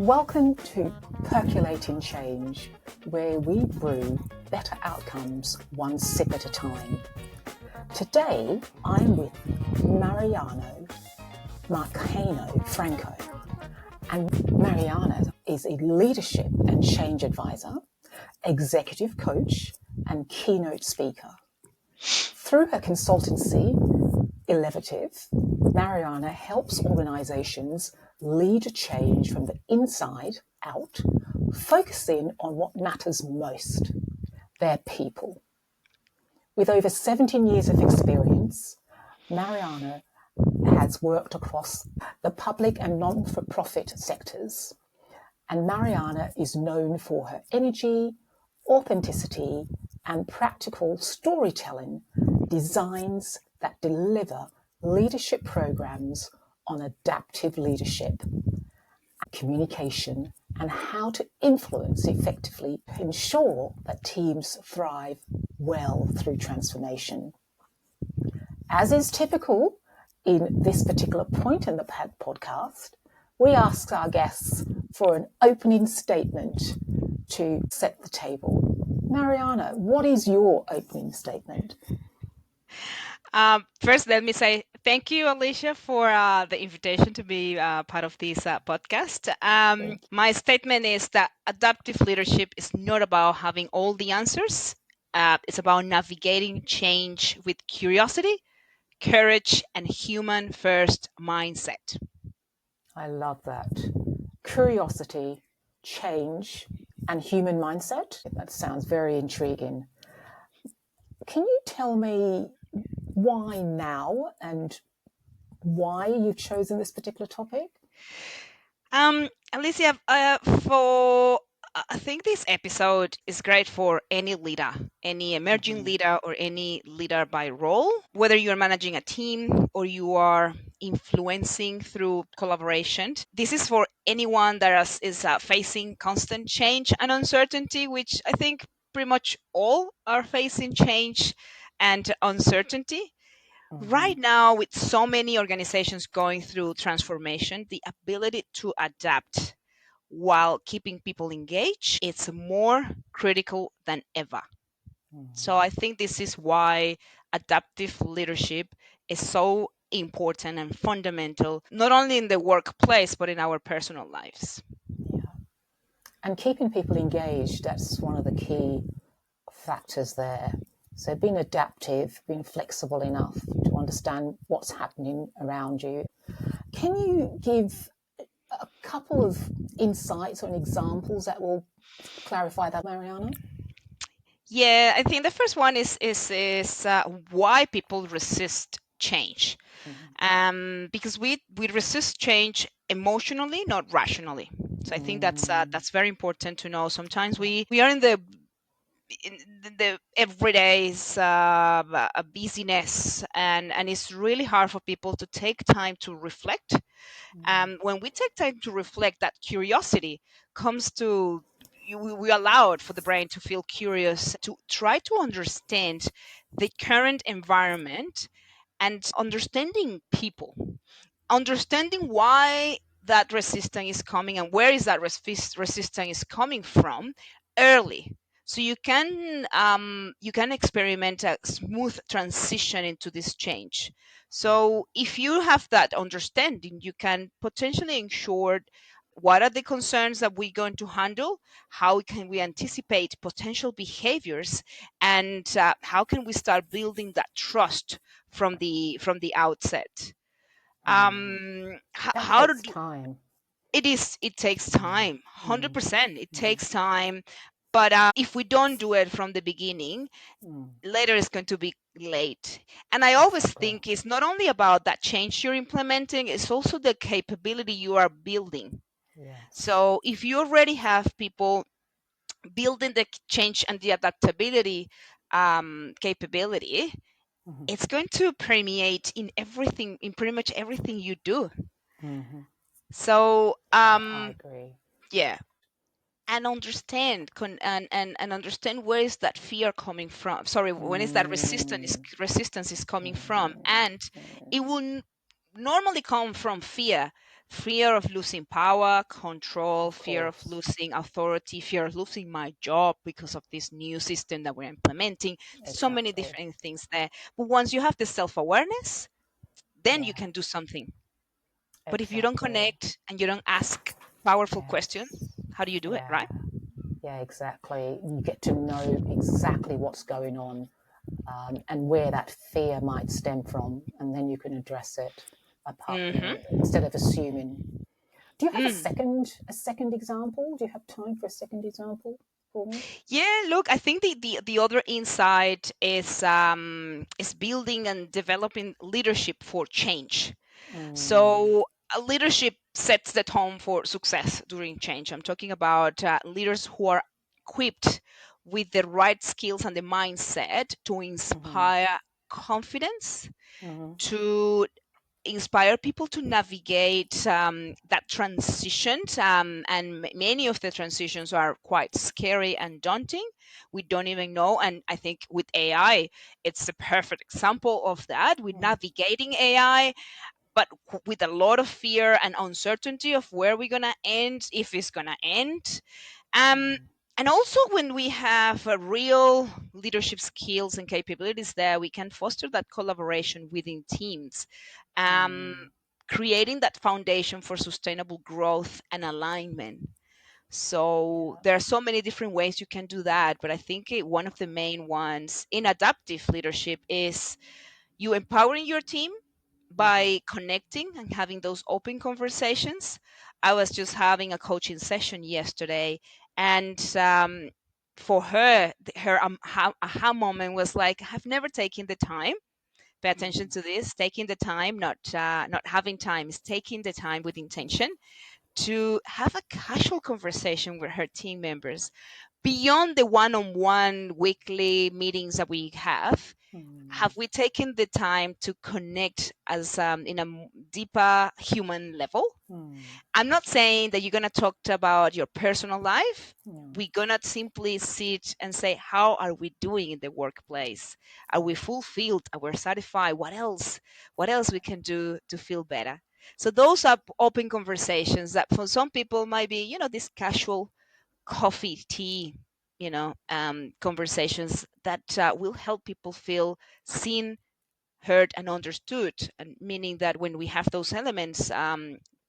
Welcome to Percolating Change, where we brew better outcomes one sip at a time. Today, I'm with Mariana Marcano Franco. And Mariana is a leadership and change advisor, executive coach, and keynote speaker. Through her consultancy, Elevative, Mariana helps organizations lead change from the inside out, focusing on what matters most, their people. With over 17 years of experience, Mariana has worked across the public and non-for-profit sectors, and Mariana is known for her energy, authenticity, and practical storytelling designs that deliver leadership programs on adaptive leadership, communication, and how to influence effectively to ensure that teams thrive well through transformation. As is typical in this particular point in the podcast, we ask our guests for an opening statement to set the table. Mariana, what is your opening statement? First, let me say thank you, Alicia, for the invitation to be part of this podcast. My statement is that adaptive leadership is not about having all the answers. It's about navigating change with curiosity, courage, and human-first mindset. I love that. Curiosity, change, and human mindset. That sounds very intriguing. Can you tell me why now and why you've chosen this particular topic? Alicia, I think this episode is great for any leader, any emerging leader, or any leader by role, whether you're managing a team or you are influencing through collaboration. This is for anyone that is facing constant change and uncertainty, which I think pretty much all are facing change and uncertainty. Right now, with so many organizations going through transformation, the ability to adapt while keeping people engaged, it's more critical than ever. So I think this is why adaptive leadership is so important and fundamental, not only in the workplace, but in our personal lives. Yeah. And keeping people engaged, that's one of the key factors there. So being adaptive, being flexible enough to understand what's happening around you. Can you give a couple of insights or examples that will clarify that, Mariana? Yeah, I think the first one is why people resist change. Because we resist change emotionally, not rationally. So I think that's very important to know. Sometimes we are in the everyday's busyness, and it's really hard for people to take time to reflect. When we take time to reflect, that curiosity comes to we allow it for the brain to feel curious, to try to understand the current environment and understanding people, understanding why that resistance is coming and where is that resistance is coming from early, so you can experiment a smooth transition into this change. So if you have that understanding, you can potentially ensure what are the concerns that we're going to handle, how can we anticipate potential behaviors, and how can we start building that trust from the outset. That How to takes do time. it takes time, 100%. It takes time, but if we don't do it from the beginning, later it's going to be late. And I always think it's not only about that change you're implementing, it's also the capability you are building. Yes. So if you already have people building the change and the adaptability capability, it's going to permeate in everything, in pretty much everything you do. So I agree. yeah, and understand and understand where is that fear coming from, sorry, when is that resistance is coming from, and it will normally come from fear of losing power, control, Of fear of course. losing authority, fear of losing my job because of this new system that we're implementing. So many Exactly. different things there. But once you have the self-awareness, then you Yeah. can do something. But if you don't Exactly. connect and you don't ask powerful questions, Yes. how do you do it, Yeah. right? Yeah, exactly. You get to know exactly what's going on, and where that fear might stem from, and then you can address it apart, Mm-hmm. instead of assuming. Do you have a Mm. second example? Do you have time for a second example for me? Yeah, look, I think the other insight is building and developing leadership for change. Mm, So leadership sets the tone for success during change. I'm talking about leaders who are equipped with the right skills and the mindset to mm-hmm, inspire confidence, mm-hmm, to inspire people to navigate that transition. And many of the transitions are quite scary and daunting. We don't even know. And I think with AI, it's a perfect example of that. We're mm, navigating AI, but with a lot of fear and uncertainty of where we're going to end, if it's going to end. Um, mm, and also, when we have real leadership skills and capabilities there, we can foster that collaboration within teams, um, mm, creating that foundation for sustainable growth and alignment. So yeah. there are so many different ways you can do that, but I think one of the main ones in adaptive leadership is you empowering your team Mm-hmm, by connecting and having those open conversations. I was just having a coaching session yesterday, and for her, her aha moment was like, I've never taken the time. Pay attention mm, to this. Taking the time, not having time, is taking the time with intention to have a casual conversation with her team members beyond the one-on-one weekly meetings that we have mm, we taken the time to connect as in a deeper human level? mm, I'm not saying that you're going to talk about your personal life. yeah, We're going to simply sit and say, how are we doing in the workplace? Are we yeah, fulfilled? Are we satisfied? What else we can do to feel better? So those are open conversations that for some people might be, this casual coffee, tea, conversations that will help people feel seen, heard, and understood. And meaning that when we have those elements,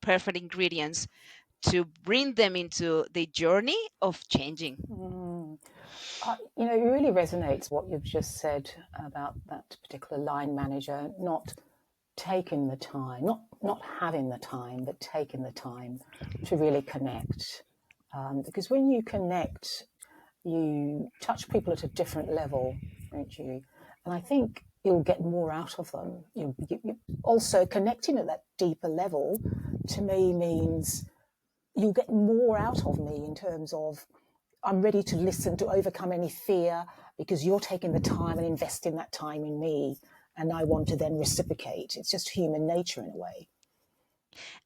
perfect ingredients to bring them into the journey of changing. mm. It really resonates what you've just said about that particular line manager not taking the time, not having the time, but taking the time to really connect. Because when you connect, you touch people at a different level, don't you? And I think you'll get more out of them. Also, connecting at that deeper level to me means you'll get more out of me in terms of I'm ready to listen, to overcome any fear, because you're taking the time and investing that time in me, and I want to then reciprocate. It's just human nature in a way.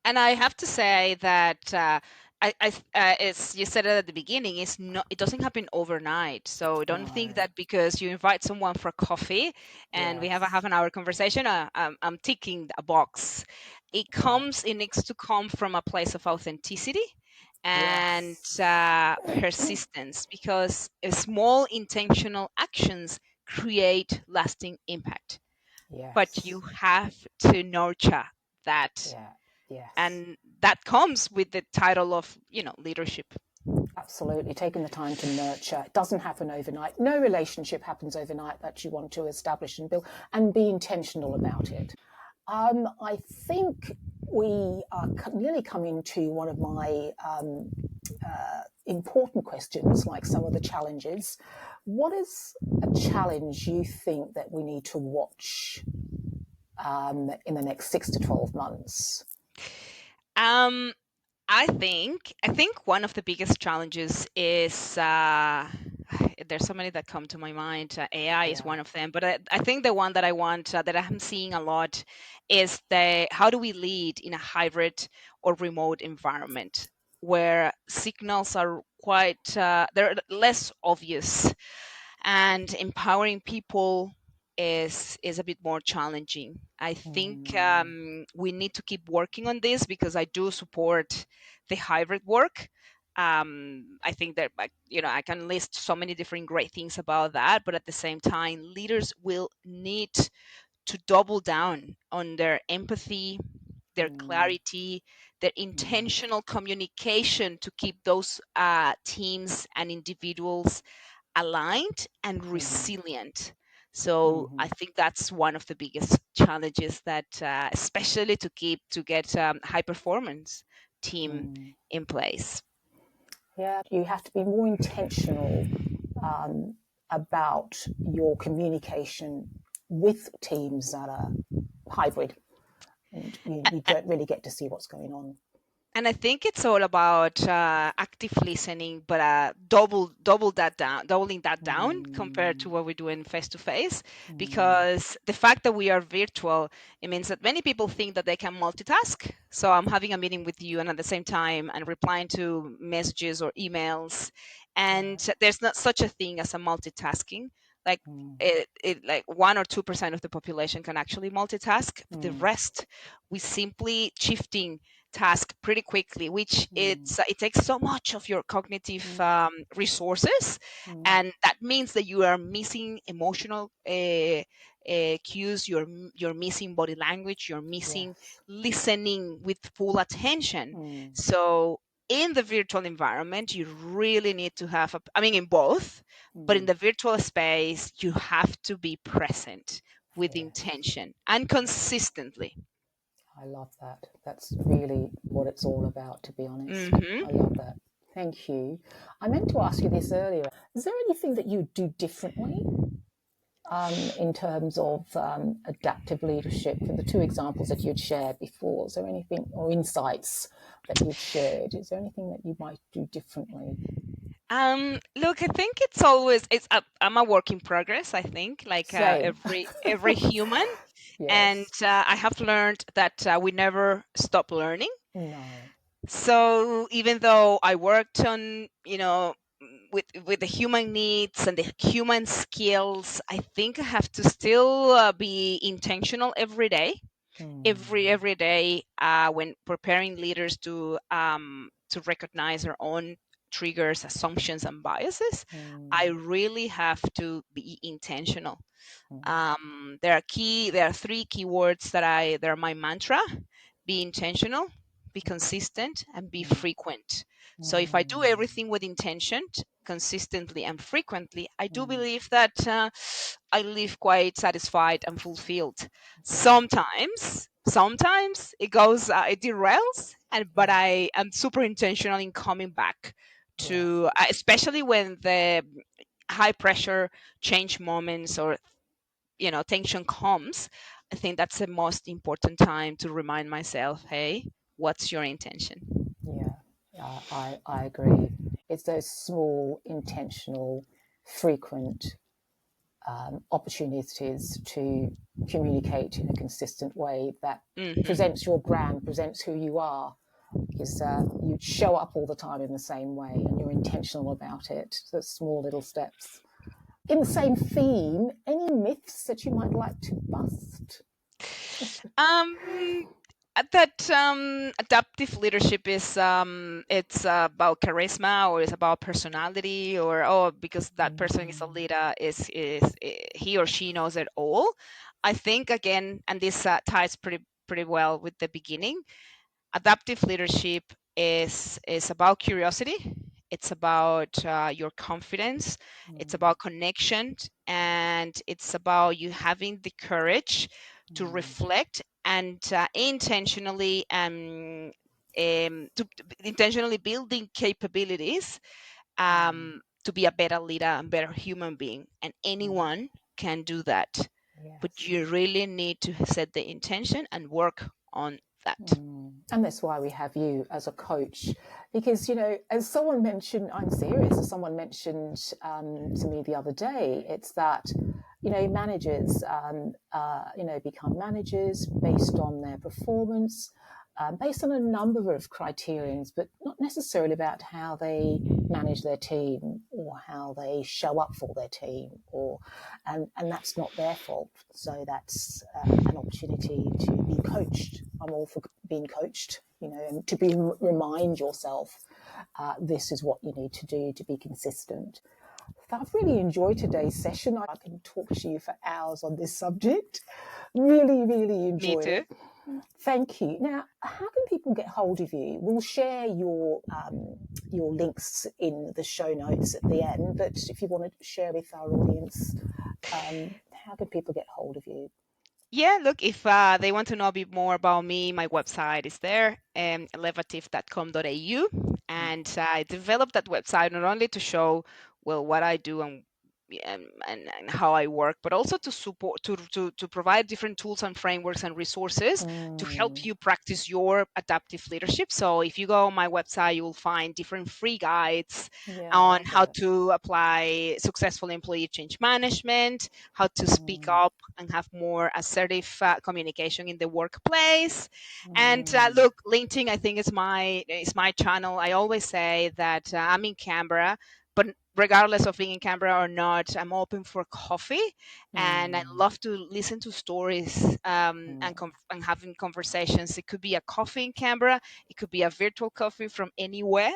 And I have to say that it's you said it at the beginning. It's not. It doesn't happen overnight. So don't think No. that because you invite someone for coffee and we have a half Yes. an hour conversation, I'm ticking a box. It Yeah. comes. It needs to come from a place of authenticity and Yes. persistence, because small intentional actions create lasting impact. But you Yes. have to nurture that, Yeah. Yes. and that comes with the title of leadership. Absolutely. Taking the time to nurture. It doesn't happen overnight. No relationship happens overnight that you want to establish and build, and be intentional about it. I think we are nearly coming to one of my important questions, like some of the challenges. What is a challenge you think that we need to watch in the next 6 to 12 months? um I think one of the biggest challenges is there's so many that come to my mind. AI is Yeah. one of them, but I think the one that I want that I'm seeing a lot is the how do we lead in a hybrid or remote environment where signals are quite they're less obvious, and empowering people is a bit more challenging. I think we need to keep working on this, because I do support the hybrid work. I think that, I can list so many different great things about that, but at the same time, leaders will need to double down on their empathy, their clarity, their intentional communication to keep those teams and individuals aligned and resilient. So I think that's one of the biggest challenges that, especially to get high performance team in place. Yeah, you have to be more intentional about your communication with teams that are hybrid, and you don't really get to see what's going on. And I think it's all about active listening, but doubling that down compared to what we do in face to face. Because the fact that we are virtual, it means that many people think that they can multitask. So I'm having a meeting with you, and at the same time, and replying to messages or emails, and there's not such a thing as a multitasking. Like like 1 or 2% of the population can actually multitask. But the rest, we simply shifting task pretty quickly, which it takes so much of your cognitive resources, and that means that you are missing emotional cues. You're missing body language. You're missing Yes. listening with full attention. So in the virtual environment, you really need to have in both, but in the virtual space, you have to be present with Yes. intention and consistently. I love that. That's really what it's all about, to be honest. I Hmm. love that. Thank you. I meant to ask you this earlier. Is there anything that you do differently in terms of adaptive leadership? For the two examples that you'd shared before, is there anything or insights that you've shared? Is there anything that you might do differently? Look, I think I'm a work in progress. I think, like Same. every human, and Yes. I have learned that we never stop learning. No. So even though I worked on, with the human needs and the human skills, I think I have to still be intentional every day, every day, when preparing leaders to recognize their own triggers, assumptions, and biases. I really have to be intentional. There are three keywords that are my mantra: be intentional, be consistent, and be frequent. So if I do everything with intention, consistently and frequently, I do believe that I live quite satisfied and fulfilled. Sometimes it derails, but Yeah. I am super intentional in coming back Yeah. to, especially when the high pressure change moments or tension comes. I think that's the most important time to remind myself, hey, what's your intention? Yeah. I agree. It's those small, intentional, frequent opportunities to communicate in a consistent way that Hmm. presents your brand, presents who you are, because you show up all the time in the same way and you're intentional about it. So small little steps. In the same theme, any myths that you might like to bust? um that adaptive leadership is it's about charisma, or it's about personality, or because that person is a leader, he or she knows it all. I think, again, and this ties pretty well with the beginning. Adaptive leadership is about curiosity. It's about your confidence. It's about connection, and it's about you having the courage to reflect and intentionally building capabilities, to be a better leader and better human being. And anyone can do that, but Yes. you really need to set the intention and work on that. And that's why we have you as a coach. Because, as someone mentioned, I'm serious, as someone mentioned to me the other day, it's that, managers, become managers based on their performance. based on a number of criterions, but not necessarily about how they manage their team or how they show up for their team, and that's not their fault. So that's an opportunity to be coached. I'm all for being coached, and to remind yourself this is what you need to do to be consistent. So I've really enjoyed today's session. I can talk to you for hours on this subject. Really, really Me enjoyed too. it. Thank you. Now, how can people get hold of you? We'll share your links in the show notes at the end, but if you want to share with our audience, how can people get hold of you? Yeah, look, if they want to know a bit more about me, my website is there, elevative.com.au. And I developed that website not only to show, well, what I do and how I work, but also to support, to provide different tools and frameworks and resources to help Mm, you practice your adaptive leadership. So if you go on my website, you will find different free guides yeah, I on love how it. to apply successful employee change management, how to speak up and have more assertive communication in the workplace. And Mm, look, LinkedIn, I think is my channel. I always say that I'm in Canberra, but regardless of being in Canberra or not, I'm open for coffee, and I mm, love to listen to stories and having conversations. It could be a coffee in Canberra, it could be a virtual coffee from anywhere.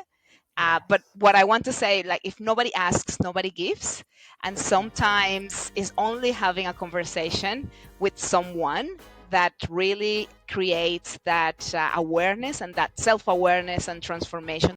But yes, what I want to say, like, if nobody asks, nobody gives. And that's it. sometimes is only having a conversation with someone that really creates that awareness and that self awareness and transformation